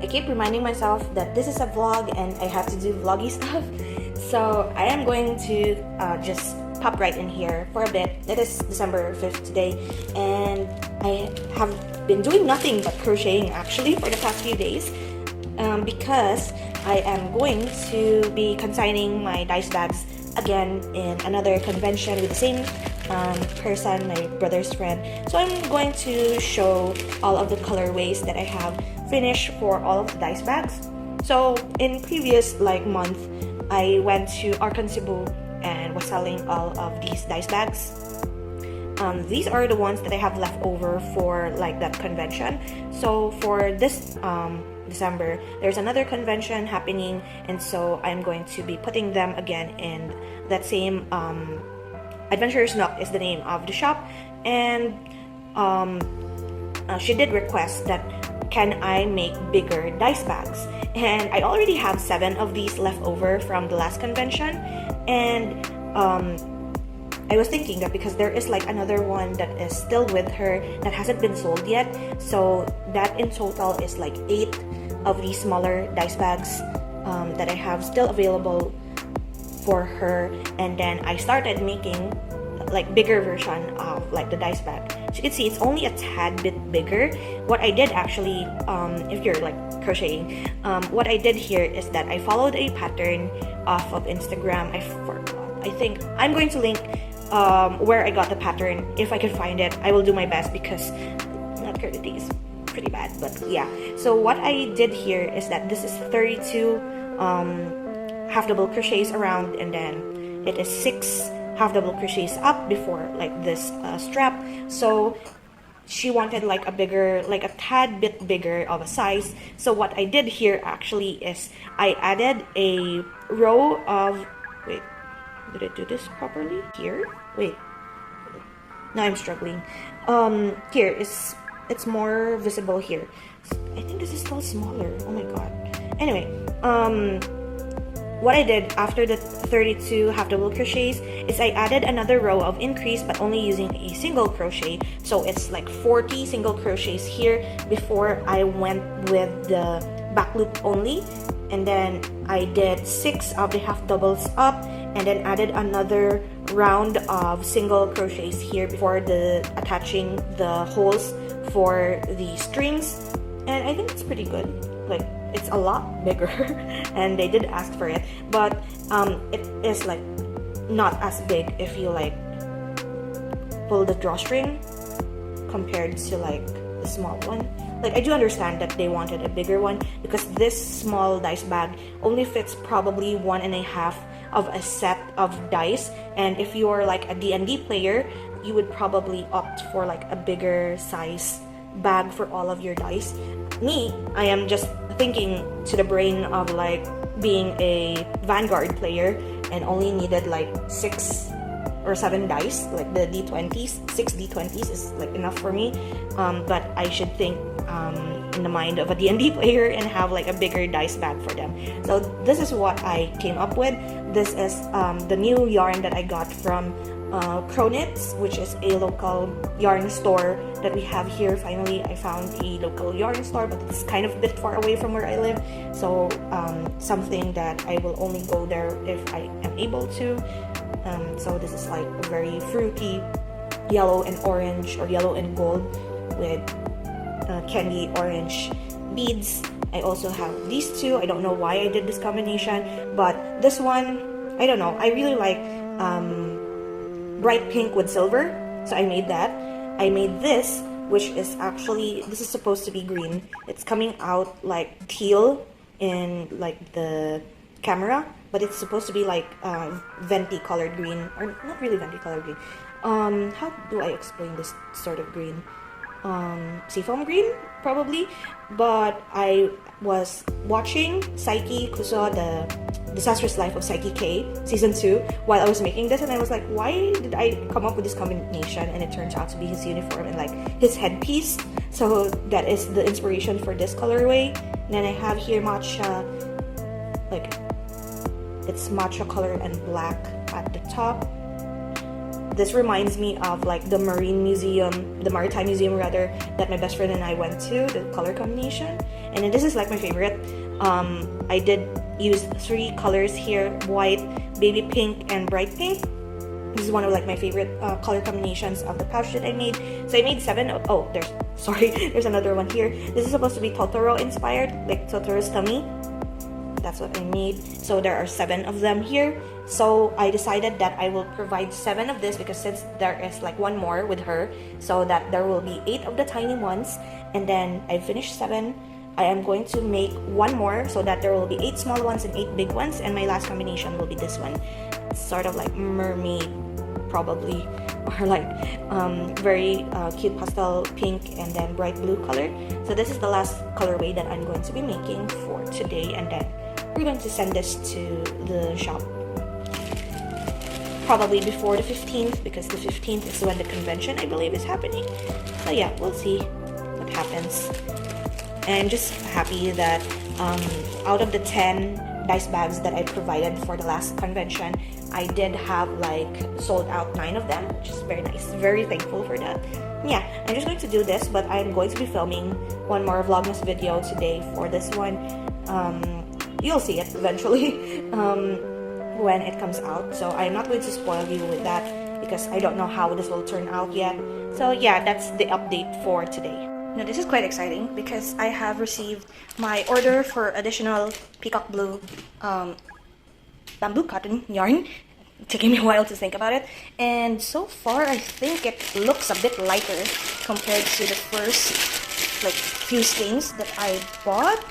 I keep reminding myself that this is a vlog and I have to do vloggy stuff. So I am going to just pop right in here for a bit. It is December 5th today, and I have been doing nothing but crocheting actually for the past few days because I am going to be consigning my dice bags again in another convention with the same person, my brother's friend. So I'm going to show all of the colorways that I have finished for all of the dice bags. So in previous month, I went to Arkan Cebu and was selling all of these dice bags. These are the ones that I have left over for that convention. So for this December, there's another convention happening, and so I'm going to be putting them again in that same Adventurer's Nook is the name of the shop. And she did request that can I make bigger dice bags, and I already have 7 of these left over from the last convention. And I was thinking that because there is another one that is still with her that hasn't been sold yet, so that in total is 8 of these smaller dice bags that I have still available for her. And then I started making bigger version of the dice bag. So you can see it's only a tad bit bigger. What I did actually, if you're crocheting, what I did here is that I followed a pattern off of Instagram. I forgot. I think I'm going to link where I got the pattern. If I can find it, I will do my best because not quality is pretty bad, but yeah. So what I did here is that this is 32 half double crochets around, and then it is 6 half double crochets up before this strap. So she wanted a bigger, a tad bit bigger of a size. So what I did here actually is I added a row of, wait, did I do this properly? Here? Wait. Now I'm struggling. Here is, it's more visible here. I think this is still smaller. Oh my god. Anyway, what I did after the 32 half double crochets is I added another row of increase, but only using a single crochet. So it's 40 single crochets here before I went with the back loop only. And then I did 6 of the half doubles up, and then added another round of single crochets here before attaching the holes for the strings. And I think it's pretty good. It's a lot bigger and they did ask for it, but it is not as big if you pull the drawstring compared to the small one. I do understand that they wanted a bigger one because this small dice bag only fits probably 1.5 of a set of dice, and if you're a D&D player, you would probably opt for a bigger size bag for all of your dice. Me, I am just thinking to the brain of being a Vanguard player and only needed 6 or 7 dice, the D20s. 6 D20s is enough for me, but I should think in the mind of a D&D player and have a bigger dice bag for them. So this is what I came up with. This is the new yarn that I got from KREIDEPRINZ, which is a local yarn store that we have here. Finally, I found a local yarn store, but it's kind of a bit far away from where I live. So something that I will only go there if I am able to. So this is a very fruity yellow and orange, or yellow and gold with candy orange beads. I also have these two. I don't know why I did this combination, but this one, I don't know. I really like bright pink with silver, so I made that. I made this, which is actually, this is supposed to be green. It's coming out teal in the camera, but it's supposed to be venti colored green, or not really venti colored green. How do I explain this sort of green? Seafoam green, probably. But I was watching Saiki Kuso, the Disastrous Life of Saiki K season 2 while I was making this, and I was like, why did I come up with this combination? And it turns out to be his uniform and his headpiece. So that is the inspiration for this colorway. And then I have here matcha, it's matcha color and black at the top. This reminds me of the Maritime Museum rather, that my best friend and I went to, the color combination. and then this is like my favorite. I did use 3 colors here: white, baby pink, and bright pink. This is one of like my favorite color combinations of the pouch that I made. So I made 7. Oh, there's another one here. This is supposed to be Totoro inspired, like Totoro's tummy. That's what I made. So there are 7 of them here. So I decided that I will provide 7 of this, because since there is like 1 more with her, so that there will be 8 of the tiny ones. And then I finished 7. I am going to make 1 more, so that there will be 8 small ones and 8 big ones. And my last combination will be this one. It's sort of like mermaid, probably, or like very cute pastel pink and then bright blue color. So this is the last colorway that I'm going to be making for today, and then we're going to send this to the shop probably before the 15th, because the 15th is when the convention, I believe, is happening. So yeah, we'll see what happens. And I'm just happy that out of the 10 dice bags that I provided for the last convention, I did have like sold out 9 of them, which is very nice. Very thankful for that. Yeah, I'm just going to do this, but I'm going to be filming one more Vlogmas video today for this one. You'll see it eventually when it comes out. So I'm not going to spoil you with that, because I don't know how this will turn out yet. So yeah, that's the update for today. Now this is quite exciting, because I have received my order for additional peacock blue bamboo cotton yarn. Taking me a while to think about it, and so far I think it looks a bit lighter compared to the first like few skeins that I bought.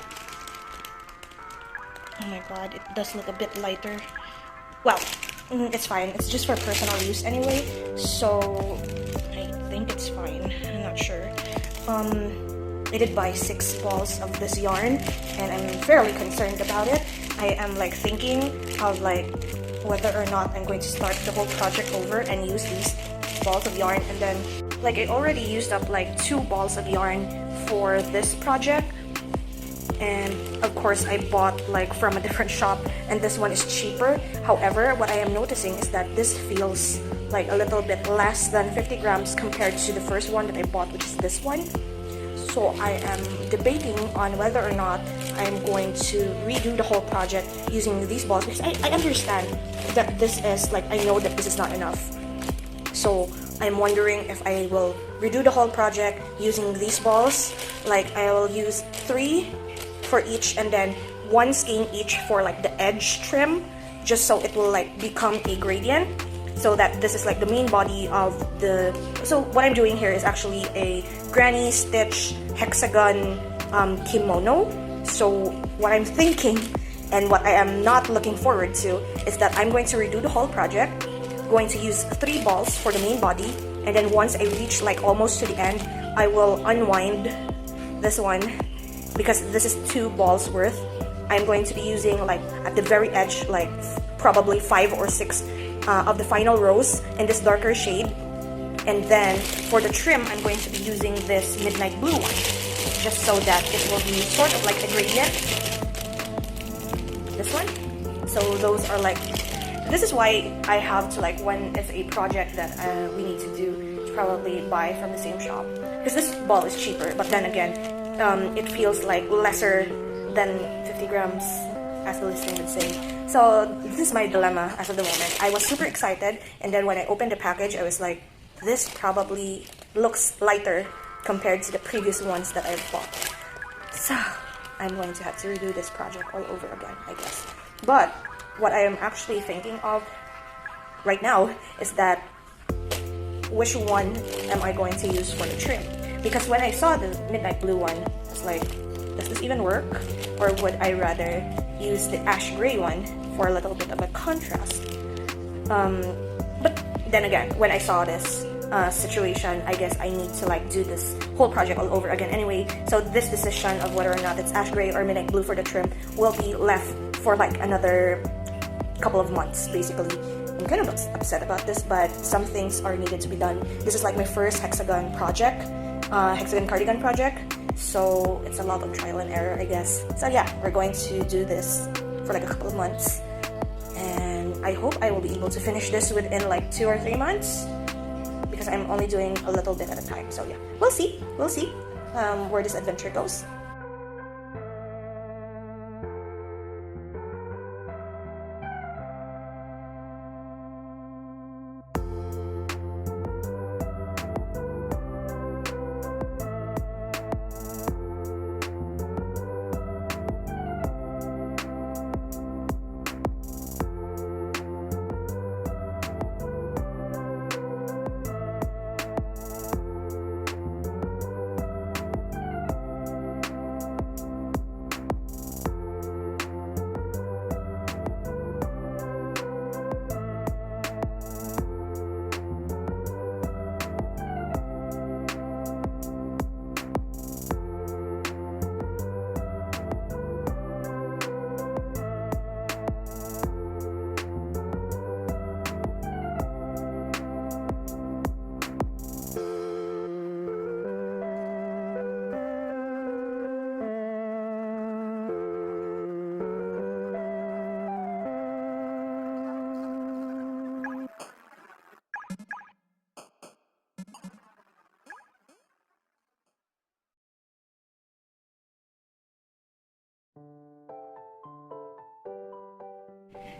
Oh my god, it does look a bit lighter. Well, it's fine. It's just for personal use anyway, so I think it's fine. I'm not sure. I did buy 6 balls of this yarn, and I'm fairly concerned about it. I am like thinking of like whether or not I'm going to start the whole project over and use these balls of yarn. And then like I already used up like 2 balls of yarn for this project, and of course I bought like from a different shop, and this one is cheaper. However, what I am noticing is that this feels like a little bit less than 50 grams compared to the first one that I bought, which is this one. So I am debating on whether or not I'm going to redo the whole project using these balls, because I understand that this is like, I know that this is not enough. So I'm wondering if I will redo the whole project using these balls. Like I will use 3 for each, and then 1 skein each for like the edge trim, just so it will like become a gradient, so that this is like the main body of the. So what I'm doing here is actually a granny stitch hexagon kimono. So what I'm thinking, and what I am not looking forward to, is that I'm going to redo the whole project, going to use 3 balls for the main body, and then once I reach like almost to the end, I will unwind this one, because this is 2 balls worth. I'm going to be using like at the very edge like probably 5 or 6 of the final rows in this darker shade. And then for the trim, I'm going to be using this midnight blue one, just so that it will be sort of like a gradient. This one. So those are like, this is why I have to like, when it's a project that we need to do, to probably buy from the same shop, because this ball is cheaper, but then again it feels like lesser than 50 grams, as the listing would say. So this is my dilemma as of the moment. I was super excited, and then when I opened the package, I was like, this probably looks lighter compared to the previous ones that I've bought. So I'm going to have to redo this project all over again, I guess. But what I am actually thinking of right now is that which one am I going to use for the trim? Because when I saw the midnight blue one, I was like, does this even work? Or would I rather use the ash gray one for a little bit of a contrast? But then again, when I saw this situation, I guess I need to like do this whole project all over again anyway. So this decision of whether or not it's ash gray or midnight blue for the trim will be left for like another couple of months, basically. I'm kind of upset about this, but some things are needed to be done. This is like my first Hexagon project, Hexagon cardigan project, so it's a lot of trial and error, I guess. So yeah, we're going to do this for like a couple of months, and I hope I will be able to finish this within like 2 or 3 months, because I'm only doing a little bit at a time. So yeah, we'll see where this adventure goes.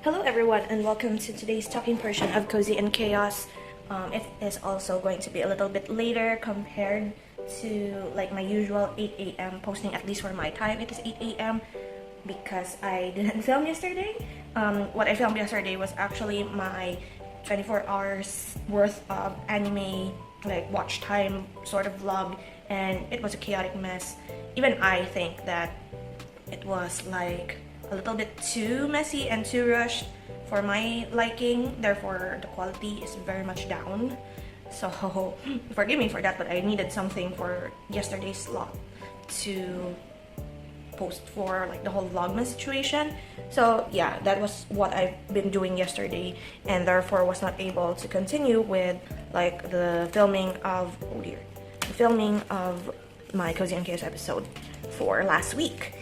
Hello everyone and welcome to today's talking portion of Cozy and Chaos. It is also going to be a little bit later compared to like my usual 8 a.m. posting, at least for my time. It is 8 a.m. because I didn't film yesterday. What I filmed yesterday was actually my 24 hours worth of anime like watch time sort of vlog, and it was a chaotic mess. Even I think that it was like a little bit too messy and too rushed for my liking, therefore the quality is very much down. So forgive me for that, but I needed something for yesterday's slot to post for like the whole vlogmas situation. So yeah, that was what I've been doing yesterday, and therefore was not able to continue with like the filming of the filming of my Cozy and Chaos episode for last week.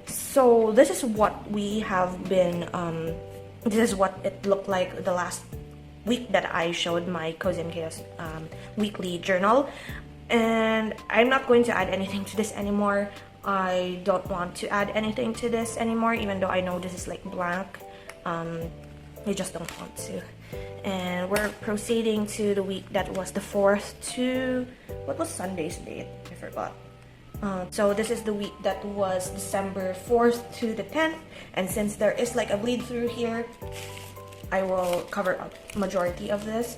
So this is what we have been, this is what it looked like the last week that I showed my Cozy and Chaos weekly journal. And I'm not going to add anything to this anymore. I don't want to add anything to this anymore, even though I know this is like blank. I just don't want to. And we're proceeding to the week that was the 4th to, what was Sunday's date? I forgot. So this is the week that was December 4th to the 10th, and since there is like a bleed through here, I will cover up majority of this.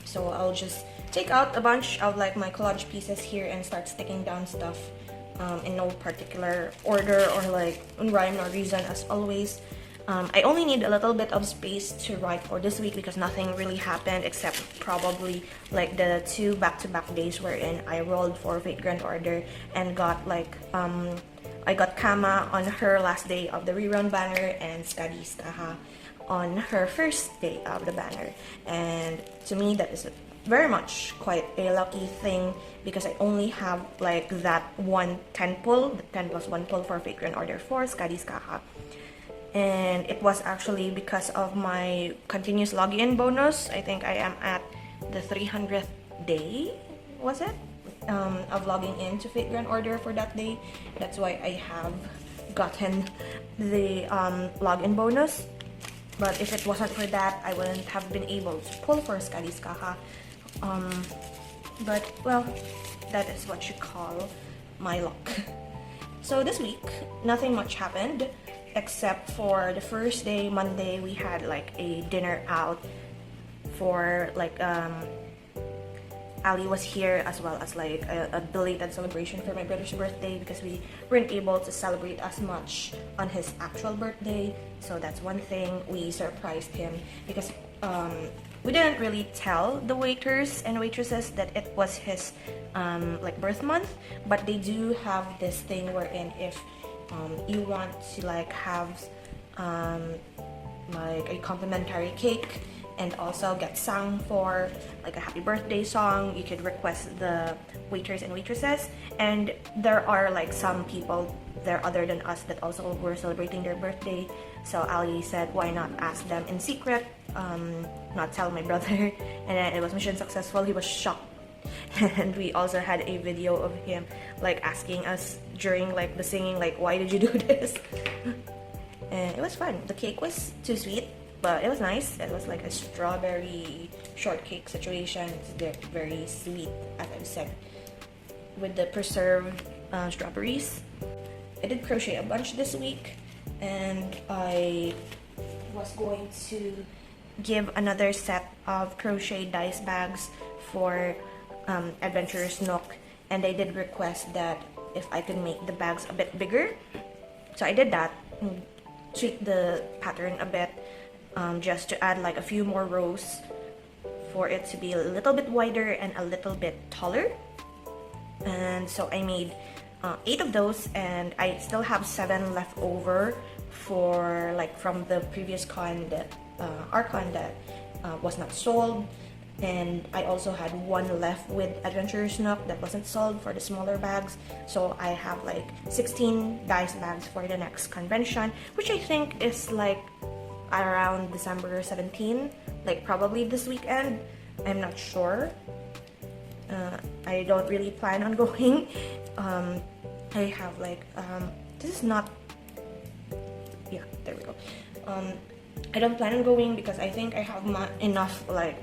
So I'll just take out a bunch of like my collage pieces here and start sticking down stuff in no particular order or like rhyme or reason as always. I only need a little bit of space to write for this week because nothing really happened except probably like the 2 back-to-back days wherein I rolled for Fate Grand Order and got like I got Kama on her last day of the rerun banner and Skadi Skaha on her first day of the banner. And to me that is very much quite a lucky thing because I only have like that one 10 pull, the 10 plus 1 pull for Fate Grand Order for Skadi Skaha. And it was actually because of my continuous login bonus. I think I am at the 300th day, was it? Of logging in to Fate Grand Order for that day. That's why I have gotten the login bonus. But if it wasn't for that, I wouldn't have been able to pull for Skadi Skaha. But well, that is what you call my luck. So this week, nothing much happened. Except for the first day, Monday, we had like a dinner out for like Ali was here, as well as like a belated celebration for my brother's birthday because we weren't able to celebrate as much on his actual birthday. So that's one thing. We surprised him because we didn't really tell the waiters and waitresses that it was his like birth month, but they do have this thing wherein if you want to like have like a complimentary cake and also get sung for like a happy birthday song, you could request the waiters and waitresses. And there are like some people there other than us that also were celebrating their birthday. So Ali said, why not ask them in secret, not tell my brother. And then it was mission successful. He was shocked. And we also had a video of him like asking us during like the singing, like, why did you do this? And it was fun. The cake was too sweet, but it was nice. It was like a strawberry shortcake situation. It's very sweet, as I've said, with the preserved strawberries. I did crochet a bunch this week, and I was going to give another set of crochet dice bags for Adventurer's Nook, and they did request that if I could make the bags a bit bigger. So I did that, tweak the pattern a bit, just to add like a few more rows for it to be a little bit wider and a little bit taller. And so I made 8 of those, and I still have 7 left over for like from the previous con that Archon that was not sold. And I also had 1 left with Adventurer's Nook that wasn't sold for the smaller bags. So I have like 16 dice bags for the next convention, which I think is like around December 17, like probably this weekend. I'm not sure. I don't really plan on going. I have like this is not, yeah, there we go. I don't plan on going because I think I have enough like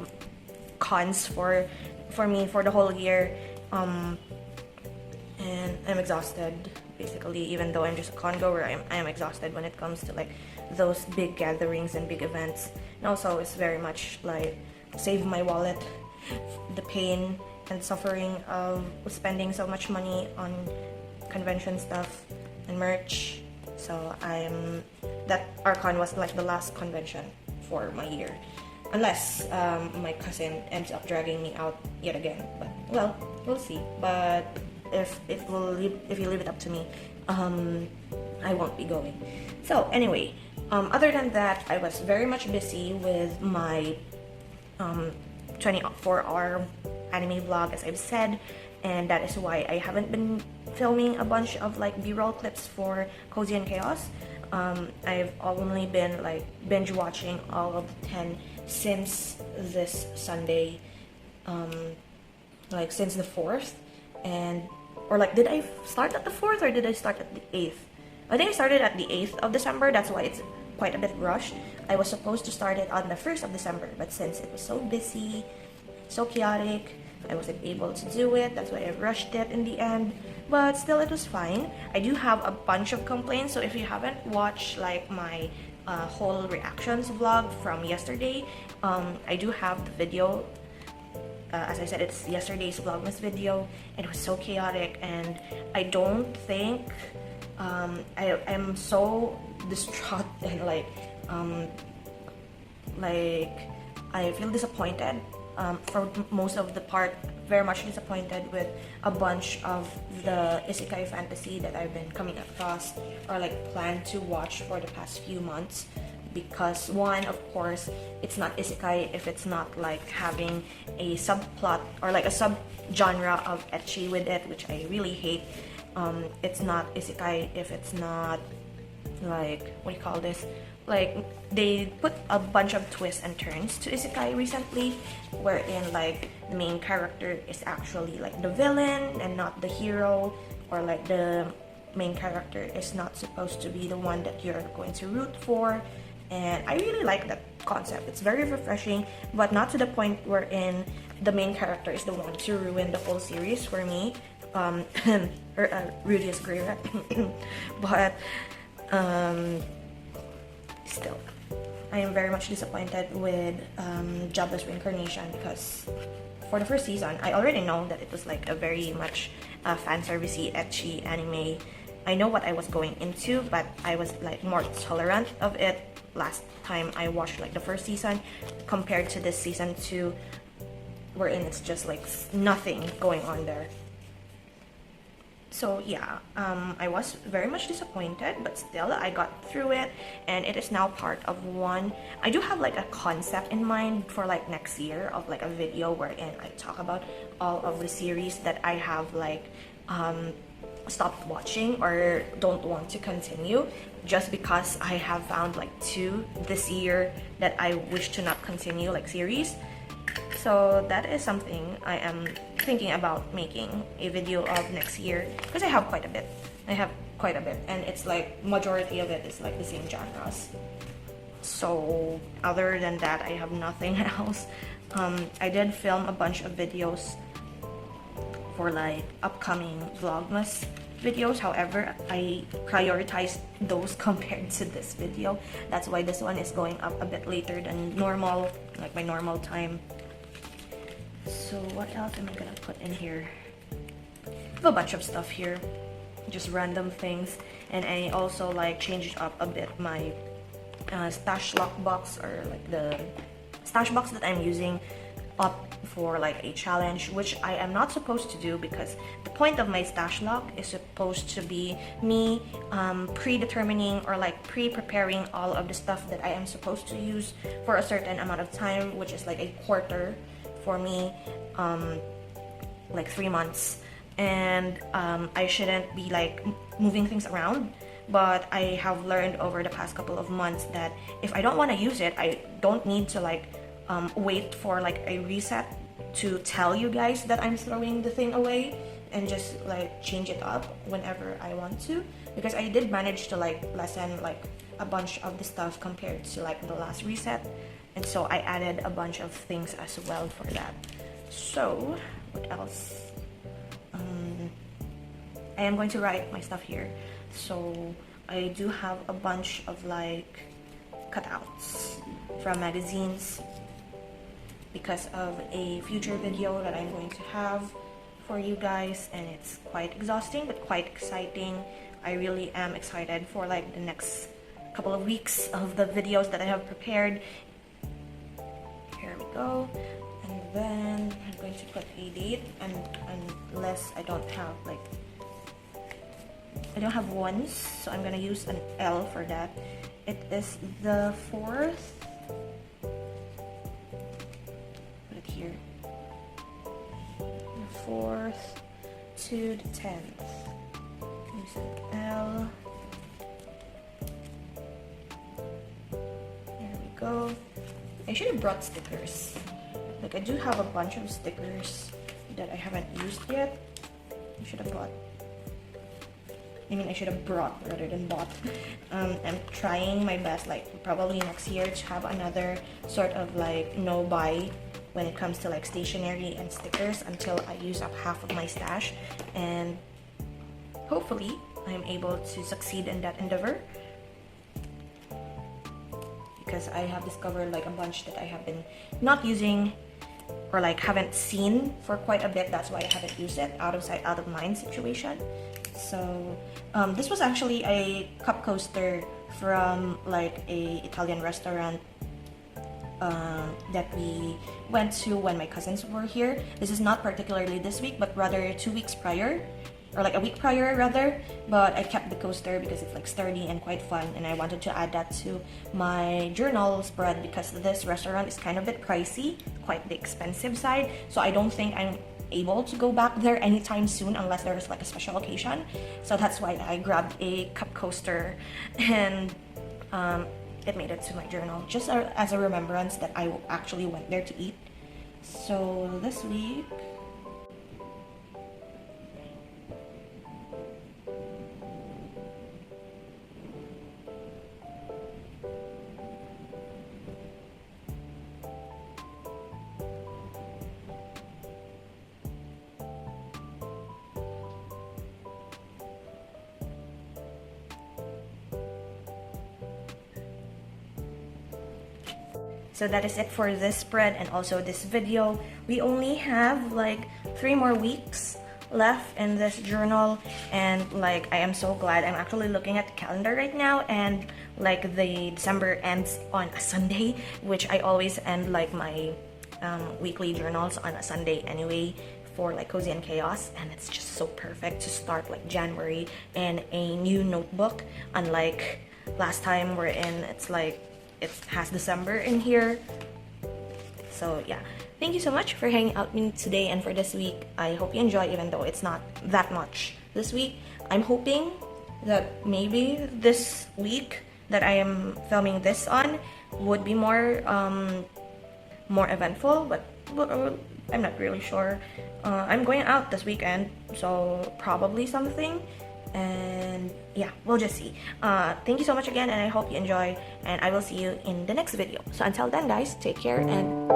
cons for me for the whole year, and I'm exhausted basically. Even though I'm just a con goer, I am exhausted when it comes to like those big gatherings and big events. And also it's very much like save my wallet, the pain and suffering of spending so much money on convention stuff and merch. So that Archon was like the last convention for my year, unless my cousin ends up dragging me out yet again. But well, we'll see. But if you leave it up to me, I won't be going. So anyway, other than that, I was very much busy with my 24-hour anime vlog, as I've said, and that is why I haven't been filming a bunch of like b-roll clips for Cozy and Chaos. I've only been like binge watching all of the 10 since this Sunday, like since the 4th, or like did I start at the 4th or did I start at the 8th? I think I started at the 8th of December, that's why it's quite a bit rushed. I was supposed to start it on the 1st of December, but since it was so busy, so chaotic, I wasn't able to do it. That's why I rushed it in the end, but still it was fine. I do have a bunch of complaints, so if you haven't watched like my whole reactions vlog from yesterday, I do have the video. As I said, it's yesterday's Vlogmas video. It was so chaotic, and I don't think I'm so distraught and like I feel disappointed for most of the part. Very much disappointed with a bunch of the isekai fantasy that I've been coming across or like planned to watch for the past few months. Because one, of course, it's not isekai if it's not like having a subplot or like a sub-genre of ecchi with it, which I really hate. It's not isekai if it's not like, what do you call this? Like, they put a bunch of twists and turns to isekai recently, wherein like the main character is actually like the villain and not the hero, or like the main character is not supposed to be the one that you're going to root for. And I really like that concept. It's very refreshing, but not to the point wherein the main character is the one to ruin the whole series for me. Rudy is great, but still, I am very much disappointed with Jobless Reincarnation, because for the first season, I already know that it was like a very much fan-servicey, ecchi anime. I know what I was going into, but I was like more tolerant of it last time I watched like the first season compared to this season 2, wherein it's just like nothing going on there. So yeah, I was very much disappointed, but still I got through it, and it is now part of one. I do have like a concept in mind for like next year of like a video wherein I talk about all of the series that I have like stopped watching or don't want to continue, just because I have found like 2 this year that I wish to not continue, like series. So that is something I am thinking about making a video of next year, because I have quite a bit. And it's like majority of it is like the same genres. So other than that, I have nothing else. I did film a bunch of videos for like upcoming Vlogmas videos. However, I prioritized those compared to this video. That's why this one is going up a bit later than normal, like my normal time. So what else am I gonna put in here? I have a bunch of stuff here, just random things, and I also like changed up a bit my stash lock box, or like the stash box that I'm using up for like a challenge, which I am not supposed to do, because the point of my stash lock is supposed to be me predetermining or like pre-preparing all of the stuff that I am supposed to use for a certain amount of time, which is like a quarter for me, like 3 months. And I shouldn't be like moving things around, but I have learned over the past couple of months that if I don't want to use it, I don't need to like wait for like a reset to tell you guys that I'm throwing the thing away, and just like change it up whenever I want to, because I did manage to like lessen like a bunch of the stuff compared to like the last reset, and so I added a bunch of things as well for that. So what else? I am going to write my stuff here. So I do have a bunch of like cutouts from magazines because of a future video that I'm going to have for you guys, and it's quite exhausting but quite exciting. I really am excited for like the next couple of weeks of the videos that I have prepared. Here we go. And then I'm going to put a date, and unless I don't have like, I don't have ones, so I'm gonna use an L for that. It is the 4th. Put it here. The 4th to the 10th. Use an L. There we go. I should have brought stickers. Like, I do have a bunch of stickers that I haven't used yet. I should have bought. I should have brought rather than bought. I'm trying my best, like probably next year, to have another sort of like no buy when it comes to like stationery and stickers until I use up half of my stash, and hopefully I'm able to succeed in that endeavor, because I have discovered like a bunch that I have been not using or like haven't seen for quite a bit. That's why I haven't used it. Out of sight, out of mind situation. So this was actually a cup coaster from like a Italian restaurant that we went to when my cousins were here. This is not particularly this week, but rather 2 weeks prior, or like a week prior rather. But I kept the coaster because it's like sturdy and quite fun, and I wanted to add that to my journal spread because this restaurant is kind of a bit pricey, quite the expensive side. So I don't think I'm able to go back there anytime soon unless there's like a special occasion. So that's why I grabbed a cup coaster, and it made it to my journal just as a remembrance that I actually went there to eat. So this week, so that is it for this spread and also this video. We only have like 3 more weeks left in this journal, and like I am so glad. I'm actually looking at the calendar right now, and like the December ends on a Sunday, which I always end like my weekly journals on a Sunday anyway for like Cozy and Chaos, and it's just so perfect to start like January in a new notebook, unlike last time we're in, it's like it has December in here. So yeah, thank you so much for hanging out with me today and for this week. I hope you enjoy, even though it's not that much this week. I'm hoping that maybe this week that I am filming this on would be more eventful, but I'm not really sure. I'm going out this weekend, so probably something. And yeah, we'll just see. Thank you so much again, and I hope you enjoy, and I will see you in the next video. So until then guys, take care and